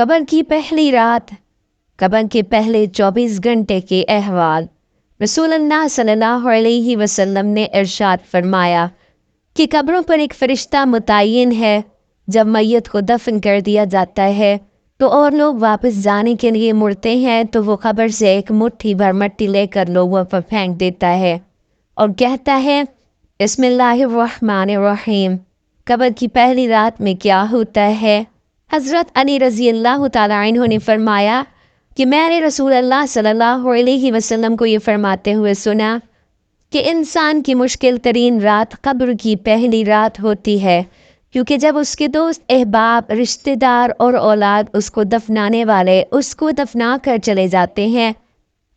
قبر کی پہلی رات، قبر کے پہلے 24 گھنٹے کے احوال۔ رسول اللہ صلی اللہ علیہ وسلم نے ارشاد فرمایا کہ قبروں پر ایک فرشتہ متعین ہے۔ جب میت کو دفن کر دیا جاتا ہے تو اور لوگ واپس جانے کے لیے مڑتے ہیں تو وہ قبر سے ایک مٹھی بھر مٹی لے کر لوگوں پر پھینک دیتا ہے اور کہتا ہے بسم اللہ الرحمن الرحیم۔ قبر کی پہلی رات میں کیا ہوتا ہے؟ حضرت علی رضی اللہ تعالیٰ عنہ نے فرمایا کہ میں نے رسول اللہ صلی اللہ علیہ وسلم کو یہ فرماتے ہوئے سنا کہ انسان کی مشکل ترین رات قبر کی پہلی رات ہوتی ہے، کیونکہ جب اس کے دوست، احباب، رشتہ دار اور اولاد اس کو دفنانے والے اس کو دفنا کر چلے جاتے ہیں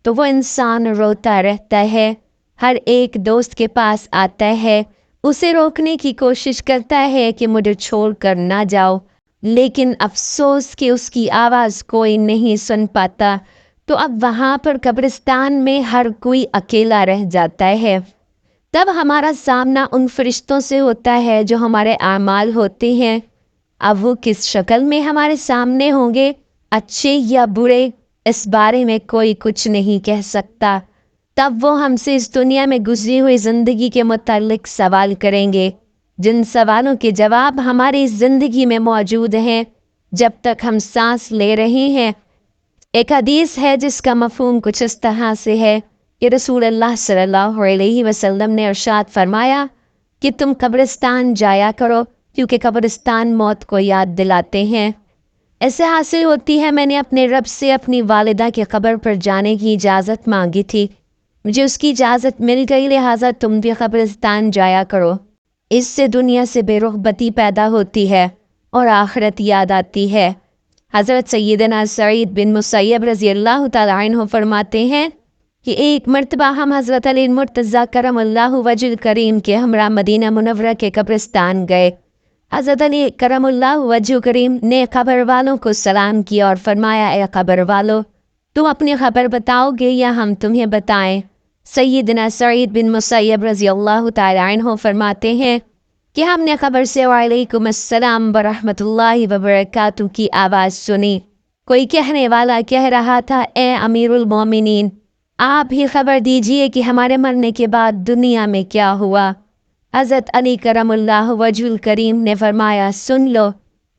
تو وہ انسان روتا رہتا ہے۔ ہر ایک دوست کے پاس آتا ہے، اسے روکنے کی کوشش کرتا ہے کہ مجھے چھوڑ کر نہ جاؤ، لیکن افسوس کہ اس کی آواز کوئی نہیں سن پاتا۔ تو اب وہاں پر قبرستان میں ہر کوئی اکیلا رہ جاتا ہے۔ تب ہمارا سامنا ان فرشتوں سے ہوتا ہے جو ہمارے اعمال ہوتے ہیں۔ اب وہ کس شکل میں ہمارے سامنے ہوں گے، اچھے یا برے، اس بارے میں کوئی کچھ نہیں کہہ سکتا۔ تب وہ ہم سے اس دنیا میں گزری ہوئی زندگی کے متعلق سوال کریں گے، جن سوالوں کے جواب ہماری زندگی میں موجود ہیں جب تک ہم سانس لے رہے ہیں۔ ایک حدیث ہے جس کا مفہوم کچھ اس طرح سے ہے کہ رسول اللہ صلی اللہ علیہ وسلم نے ارشاد فرمایا کہ تم قبرستان جایا کرو، کیونکہ قبرستان موت کو یاد دلاتے ہیں۔ ایسے حاصل ہوتی ہے میں نے اپنے رب سے اپنی والدہ کے قبر پر جانے کی اجازت مانگی تھی، مجھے اس کی اجازت مل گئی، لہٰذا تم بھی قبرستان جایا کرو۔ اس سے دنیا سے بے رغبتی پیدا ہوتی ہے اور آخرت یاد آتی ہے۔ حضرت سیدنا سعید بن مسیب رضی اللہ تعالیٰ عنہ فرماتے ہیں کہ ایک مرتبہ ہم حضرت علی المرتضیٰ کرم اللہ وجہ الکریم کے ہمراہ مدینہ منورہ کے قبرستان گئے۔ حضرت علی کرم اللہ وجہ کریم نے قبر والوں کو سلام کیا اور فرمایا اے قبر والو، تم اپنی خبر بتاؤ گے یا ہم تمہیں بتائیں؟ سیدنا سعید بن مسیب رضی اللہ تعالیٰ عنہ فرماتے ہیں کہ ہم نے خبر سے وعلیکم السلام ورحمۃ اللہ وبرکاتہ کی آواز سنی۔ کوئی کہنے والا کہہ رہا تھا اے امیر المومنین، آپ ہی خبر دیجئے کہ ہمارے مرنے کے بعد دنیا میں کیا ہوا۔ حضرت علی کرم اللہ وجہ الکریم نے فرمایا سن لو،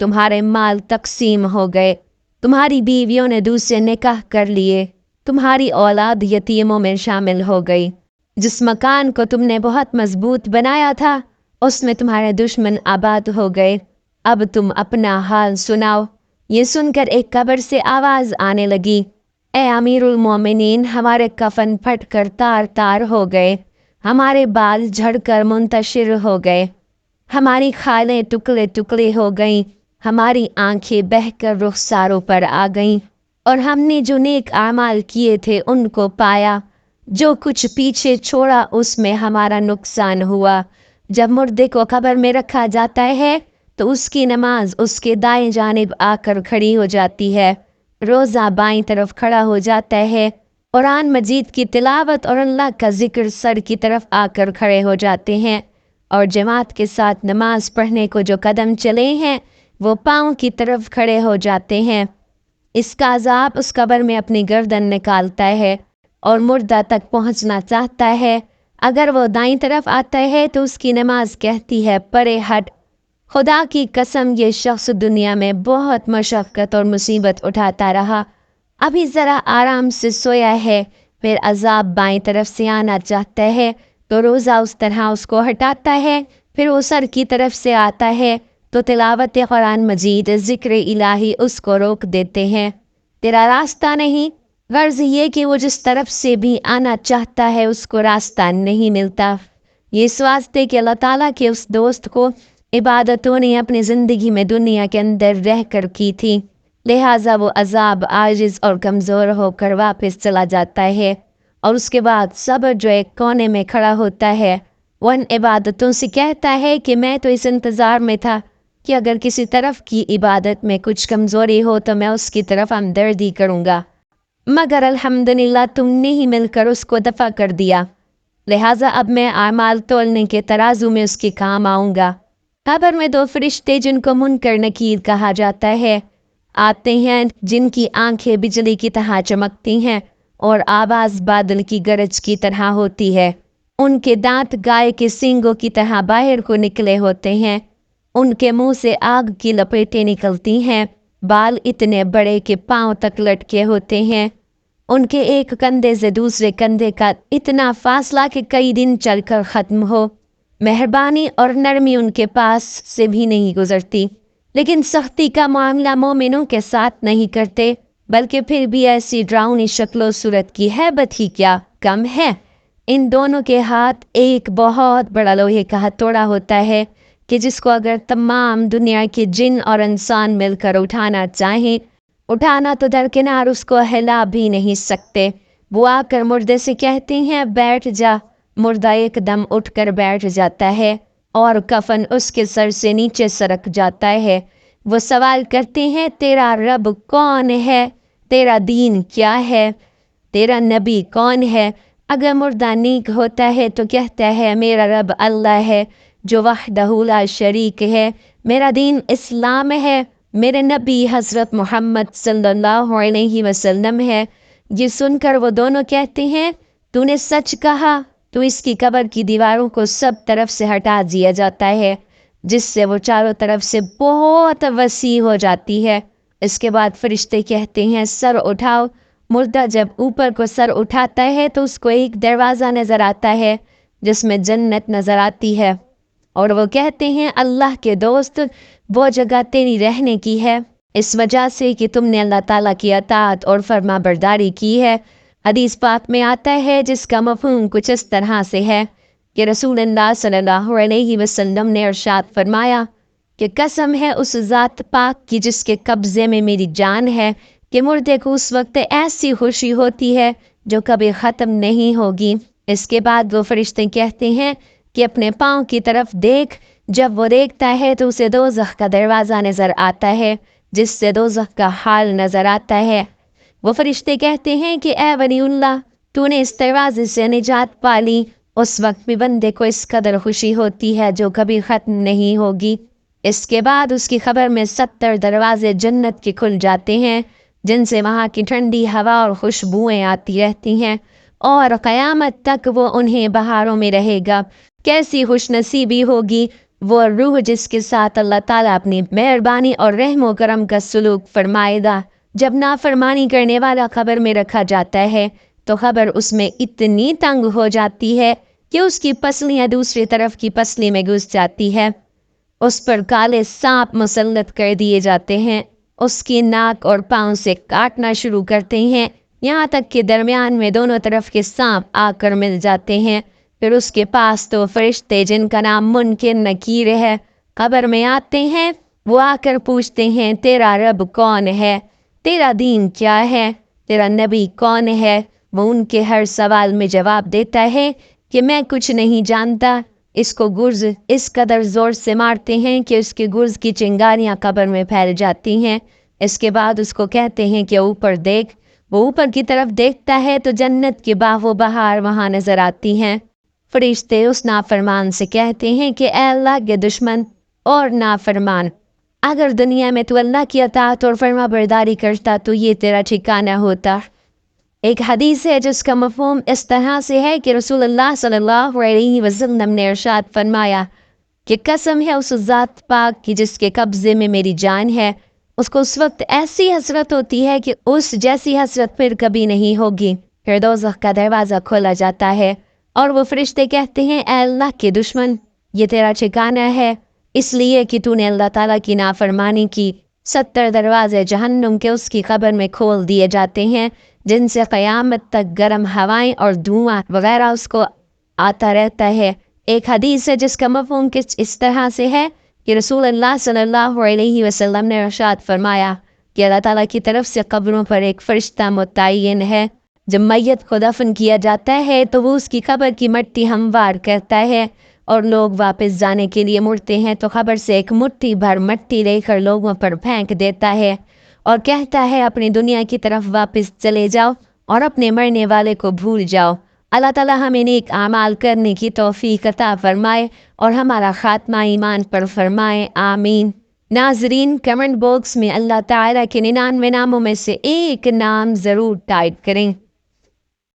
تمہارے مال تقسیم ہو گئے، تمہاری بیویوں نے دوسرے نکاح کر لیے، تمہاری اولاد یتیموں میں شامل ہو گئی، جس مکان کو تم نے بہت مضبوط بنایا تھا اس میں تمہارے دشمن آباد ہو گئے، اب تم اپنا حال سناؤ۔ یہ سن کر ایک قبر سے آواز آنے لگی اے امیر المومنین، ہمارے کفن پھٹ کر تار تار ہو گئے، ہمارے بال جھڑ کر منتشر ہو گئے، ہماری کھالیں ٹکڑے ٹکڑے ہو گئیں، ہماری آنکھیں بہہ کر رخساروں پر آ گئیں، اور ہم نے جو نیک اعمال کیے تھے ان کو پایا، جو کچھ پیچھے چھوڑا اس میں ہمارا نقصان ہوا۔ جب مردے کو قبر میں رکھا جاتا ہے تو اس کی نماز اس کے دائیں جانب آ کر کھڑی ہو جاتی ہے، روزہ بائیں طرف کھڑا ہو جاتا ہے، قرآن مجید کی تلاوت اور اللہ کا ذکر سر کی طرف آ کر کھڑے ہو جاتے ہیں، اور جماعت کے ساتھ نماز پڑھنے کو جو قدم چلے ہیں وہ پاؤں کی طرف کھڑے ہو جاتے ہیں۔ اس کا عذاب اس قبر میں اپنی گردن نکالتا ہے اور مردہ تک پہنچنا چاہتا ہے۔ اگر وہ دائیں طرف آتا ہے تو اس کی نماز کہتی ہے پرے ہٹ، خدا کی قسم یہ شخص دنیا میں بہت مشقت اور مصیبت اٹھاتا رہا، ابھی ذرا آرام سے سویا ہے، پھر عذاب بائیں طرف سے آنا چاہتا ہے تو روزہ اس طرح اس کو ہٹاتا ہے، پھر وہ سر کی طرف سے آتا ہے تو تلاوت قرآن مجید، ذکر الہی اس کو روک دیتے ہیں، تیرا راستہ نہیں۔ غرض یہ کہ وہ جس طرف سے بھی آنا چاہتا ہے اس کو راستہ نہیں ملتا۔ یہ اس واسطے کہ اللہ تعالیٰ کے اس دوست کو عبادتوں نے اپنی زندگی میں دنیا کے اندر رہ کر کی تھی، لہٰذا وہ عذاب عاجز اور کمزور ہو کر واپس چلا جاتا ہے، اور اس کے بعد صبر جو ایک کونے میں کھڑا ہوتا ہے وہ ان عبادتوں سے کہتا ہے کہ میں تو اس انتظار میں تھا کہ اگر کسی طرف کی عبادت میں کچھ کمزوری ہو تو میں اس کی طرف ہمدردی کروں گا، مگر الحمدللہ تم نے ہی مل کر اس کو دفع کر دیا، لہٰذا اب میں اعمال تولنے کے ترازو میں اس کے کام آؤں گا۔ قبر میں دو فرشتے جن کو منکر نکیر کہا جاتا ہے، आते हैं जिनकी आंखें बिजली की तरह चमकती हैं और आवाज बादल की गरज की तरह होती है। उनके दांत गाय के सींगों की तरह बाहर को निकले होते हैं। उनके मुंह से आग की लपेटें निकलती हैं। बाल इतने बड़े कि पांव तक लटके होते हैं। उनके एक कंधे से दूसरे कंधे का इतना फासला कि कई दिन चलकर खत्म हो। मेहरबानी और नरमी उनके पास से भी नहीं गुजरती, लेकिन सख्ती का मामला मोमिनों के साथ नहीं करते, बल्कि फिर भी ऐसी डरावनी शक्लो सूरत की हैबत ही क्या कम है। इन दोनों के हाथ एक बहुत बड़ा लोहे का हथौड़ा होता है कि जिसको अगर तमाम दुनिया के जिन और इंसान मिलकर उठाना चाहें, उठाना तो दरकिनार उसको हिला भी नहीं सकते। वो आकर मुर्दे से कहते हैं बैठ जा। मुर्दा एकदम उठकर बैठ जाता है और कफन उसके सर से नीचे सरक जाता है। वो सवाल करते हैं तेरा रब कौन है, तेरा दीन क्या है, तेरा नबी कौन है। अगर मुर्दा नेक होता है तो कहता है मेरा रब अल्लाह है जो वहदहू ला शरीक है, मेरा दीन इस्लाम है, मेरे नबी हज़रत मोहम्मद सल्लल्लाहु अलैहि वसल्लम है। ये सुनकर वो दोनों कहते हैं तूने सच कहा। तो इसकी कब्र की दीवारों को सब तरफ से हटा दिया जाता है, जिससे वो चारों तरफ से बहुत वसी हो जाती है। इसके बाद फरिश्ते कहते हैं सर उठाओ। मुर्दा जब ऊपर को सर उठाता है तो उसको एक दरवाज़ा नज़र आता है जिसमें जन्नत नज़र आती है, और वो कहते हैं अल्लाह के दोस्त वो जगह तेरी रहने की है, इस वजह से कि तुमने अल्लाह ताला की अताअत और फर्मा बरदारी की है। हदीस पाक में आता है जिसका मफ़हूम कुछ इस तरह से है कि रसूलुल्लाह सल्लल्लाहु अलैहि वसल्लम ने इरशाद फरमाया कि कसम है उस ज़ात पाक की जिसके कब्ज़े में मेरी जान है कि मुर्दे को उस वक्त ऐसी खुशी होती है जो कभी ख़त्म नहीं होगी। इसके बाद वो फरिश्ते कहते हैं कि अपने पाँव की तरफ देख। जब वो देखता है तो उसे दोज़ख का दरवाज़ा नज़र आता है, जिससे दोज़ख का हाल नज़र आता है। वो फरिश्ते कहते हैं कि ए वलीउल्लाह, तूने इस दरवाजे से निजात पा ली। उस वक्त भी बंदे को इस कदर खुशी होती है जो कभी ख़त्म नहीं होगी। इसके बाद उसकी खबर में 70 दरवाजे जन्नत के खुल जाते हैं, जिनसे वहाँ की ठंडी हवा और खुशबुएँ आती रहती हैं, और क़यामत तक वो उन्हें बहारों में रहेगा। कैसी खुशनसीबी होगी वो रूह जिसके साथ अल्लाह ताला अपनी मेहरबानी और रहम व करम का सलूक फरमाएगा। जब नाफरमानी करने वाला खबर में रखा जाता है तो खबर उसमें इतनी तंग हो जाती है कि उसकी पसलियाँ दूसरी तरफ की पसली में घुस जाती है। उस पर काले सांप मुसल्लत कर दिए जाते हैं, उसकी नाक और पाँव से काटना शुरू करते हैं, यहाँ तक कि दरमियान में दोनों तरफ के सांप आकर मिल जाते हैं। फिर उसके पास तो फरिश्ते जिनका नाम मुनकिर नकीर है खबर में आते हैं। वो आकर पूछते हैं तेरा रब कौन है, तेरा दीन क्या है, तेरा नबी कौन है। वो उनके हर सवाल में जवाब देता है कि मैं कुछ नहीं जानता। इसको गुर्ज इस कदर ज़ोर से मारते हैं कि उसके गुर्ज की चिंगारियाँ कब्र में फैल जाती हैं। इसके बाद उसको कहते हैं कि ऊपर देख। वो ऊपर की तरफ देखता है तो जन्नत के बाहो बहार वहाँ नज़र आती हैं। फरिश्ते उस नाफरमान से कहते हैं कि ऐ अल्लाह के दुश्मन और नाफरमान, अगर दुनिया में तू अल्लाह की अताअत और फर्मा बरदारी करता तो ये तेरा ठिकाना होता। एक हदीस है जिसका मफ़हूम इस तरह से है कि रसूलुल्लाह सल्लल्लाहु अलैहि वसल्लम ने इरशाद फरमाया कि कसम है उस ज़ात पाक की जिसके कब्ज़े में मेरी जान है, उसको उस वक्त ऐसी हसरत होती है कि उस जैसी हसरत फिर कभी नहीं होगी। फिर दोज़ख का दरवाज़ा खोला जाता है और वो फरिश्ते कहते हैं ऐ अल्लाह के दुश्मन, ये तेरा ठिकाना है इसलिए कि तूने अल्लाह ताला की नाफरमानी की। 70 दरवाजे जहन्नुम के उसकी कब्र में खोल दिए जाते हैं, जिनसे क़यामत तक गर्म हवाएं और धुआं वगैरह उसको आता रहता है। एक हदीस है जिसका मफ़हूम कुछ इस तरह से है कि रसूलुल्लाह सल्लल्लाहु अलैहि वसल्लम ने इरशाद फरमाया कि अल्लाह ताला की तरफ से कब्रों पर एक फरिश्ता मुतय्यन है। जब मैयत को दफन किया जाता है तो वो उसकी कब्र की मिट्टी हमवार करता है और लोग वापस जाने के लिए मुड़ते हैं तो खबर से एक मुट्ठी भर मिट्टी लेकर लोगों पर फेंक देता है और कहता है अपनी दुनिया की तरफ वापस चले जाओ और अपने मरने वाले को भूल जाओ। अल्लाह ताला हमें नेक आमाल करने की तौफीक अता फरमाए और हमारा खात्मा ईमान पर फरमाए, आमीन। ناظرین کمنٹ باکس میں اللہ تعالیٰ کے 99 ناموں میں سے ایک نام ضرور ٹائپ کریں۔